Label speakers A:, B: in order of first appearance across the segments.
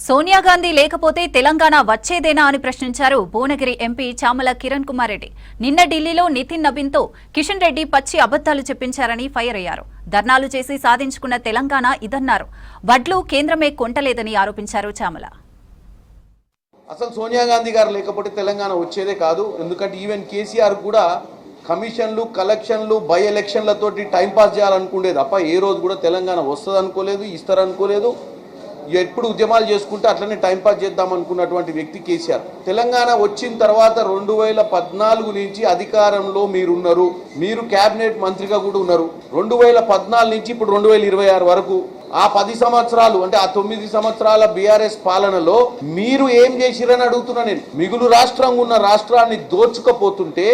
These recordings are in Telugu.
A: సోనియా గాంధీ లేకపోతే తెలంగాణ వచ్చేదేనా అని ప్రశ్నించారు భువనగిరి ఎంపీ చామల కిరణ్ కుమార్ రెడ్డి. నిన్న ఢిల్లీలో నితిన్ నబీన్తో కిషన్ రెడ్డి పచ్చి అబద్దాలు చెప్పించారని ఫైర్ అయ్యారు. ధర్నాలు చేసి సాధించుకున్న తెలంగాణ ఇదన్నారు. వడ్లు కేంద్రమే కొంటలేదని ఆరోపించారు చామల.
B: అసలు సోనియా గాంధీ గారు లేకపోతే తెలంగాణ వచ్చేదే కాదు. ఎందుకంటే ఈవెన్ కేసీఆర్ కూడా కమిషన్లు, కలెక్షన్లు, బై ఎలక్షన్లతోటి టైంపాస్ చేయాలనుకునేది తప్ప ఏ రోజు కూడా తెలంగాణ వస్తుంది అనుకోలేదు, ఇస్తారనుకోలేదు. ఎప్పుడు ఉద్యమాలు చేసుకుంటే అట్లనే టైంపాస్ చేద్దాం అనుకున్నటువంటి వ్యక్తి కేసీఆర్. తెలంగాణ వచ్చిన తర్వాత 2014 నుంచి అధికారంలో మీరున్నారు, మీరు క్యాబినెట్ మంత్రిగా కూడా ఉన్నారు. 2014 నుంచి ఇప్పుడు 2026 వరకు ఆ 10 సంవత్సరాలు అంటే ఆ 9 సంవత్సరాల బీఆర్ఎస్ పాలనలో మీరు ఏం చేసిరని అడుగుతున్నా నేను. మిగులు రాష్ట్రంగా ఉన్న రాష్ట్రాన్ని దోచుకపోతుంటే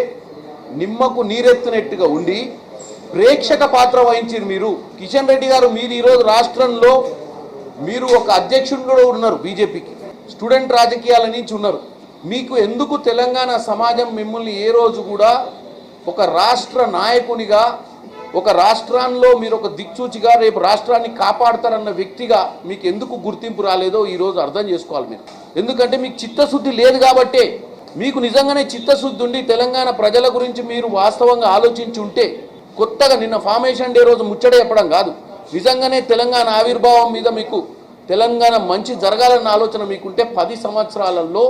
B: నిమ్మకు నీరెత్తినట్టుగా ఉండి ప్రేక్షక పాత్ర వహించారు మీరు. కిషన్ రెడ్డి గారు, మీరు ఈరోజు రాష్ట్రంలో మీరు ఒక అధ్యక్షుడు కూడా ఉన్నారు, బీజేపీకి స్టూడెంట్ రాజకీయాల నుంచి ఉన్నారు. మీకు ఎందుకు తెలంగాణ సమాజం మిమ్మల్ని ఏ రోజు కూడా ఒక రాష్ట్ర నాయకునిగా, ఒక రాష్ట్రాల్లో మీరు ఒక దిక్సూచిగా, రేపు రాష్ట్రాన్ని కాపాడతారన్న వ్యక్తిగా మీకు ఎందుకు గుర్తింపు రాలేదో ఈరోజు అర్థం చేసుకోవాలి మీరు. ఎందుకంటే మీకు చిత్తశుద్ధి లేదు కాబట్టే. మీకు నిజంగానే చిత్తశుద్ధి ఉండి తెలంగాణ ప్రజల గురించి మీరు వాస్తవంగా ఆలోచించి ఉంటే, కొత్తగా నిన్న ఫార్మేషన్ డే రోజు ముచ్చట చెప్పడం కాదు, నిజంగానే తెలంగాణ ఆవిర్భావం మీద మీకు తెలంగాణ మంచి జరగాలన్న ఆలోచన మీకుంటే 10 సంవత్సరాలలో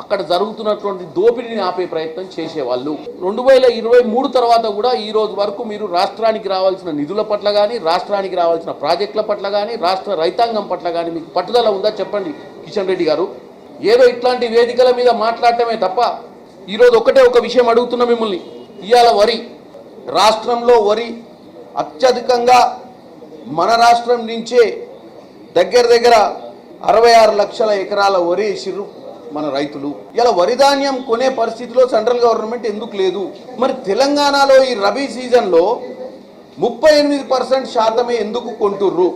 B: అక్కడ జరుగుతున్నటువంటి దోపిడీని ఆపే ప్రయత్నం చేసేవాళ్ళు. 2023 తర్వాత కూడా ఈ రోజు వరకు మీరు రాష్ట్రానికి రావాల్సిన నిధుల పట్ల కానీ, రాష్ట్రానికి రావాల్సిన ప్రాజెక్టుల పట్ల కానీ, రాష్ట్ర రైతాంగం పట్ల కానీ మీకు పట్టుదల ఉందా చెప్పండి కిషన్ రెడ్డి గారు. ఏదో ఇట్లాంటి వేదికల మీద మాట్లాడటమే తప్ప ఈరోజు ఒక విషయం అడుగుతున్నా మిమ్మల్ని. ఇవాళ వరి రాష్ట్రంలో వరి అత్యధికంగా మన రాష్ట్రం నుంచే దగ్గర 66 లక్షల ఎకరాల వరి వేసిర్రు మన రైతులు. ఇలా వరి ధాన్యం కొనే పరిస్థితిలో సెంట్రల్ గవర్నమెంట్ ఎందుకు లేదు? మరి తెలంగాణలో ఈ రబీ సీజన్లో 38% శాతమే ఎందుకు కొంటుర్రు?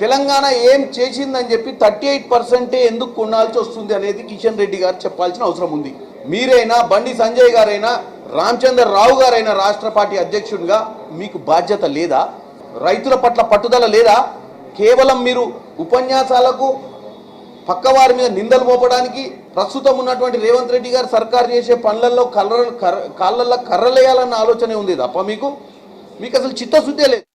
B: తెలంగాణ ఏం చేసిందని చెప్పి 38% ఎందుకు కొనాల్సి వస్తుంది అనేది కిషన్ రెడ్డి గారు చెప్పాల్సిన అవసరం ఉంది. మీరైనా, బండి సంజయ్ గారైనా, రామచంద్ర రావు గారైనా రాష్ట్ర పార్టీ అధ్యక్షుడిగా మీకు బాధ్యత లేదా? రైతుల పట్ల పట్టుదల లేదా? కేవలం మీరు ఉపన్యాసాలకు, పక్కవారి మీద నిందలు మోపడానికి, ప్రస్తుతం ఉన్నటువంటి రేవంత్ రెడ్డి గారు సర్కారు చేసే పనులలో కాళ్ళల్లో కర్రలేయాలన్న ఆలోచనే ఉంది తప్ప మీకు అసలు చిత్తశుద్ధే లేదు.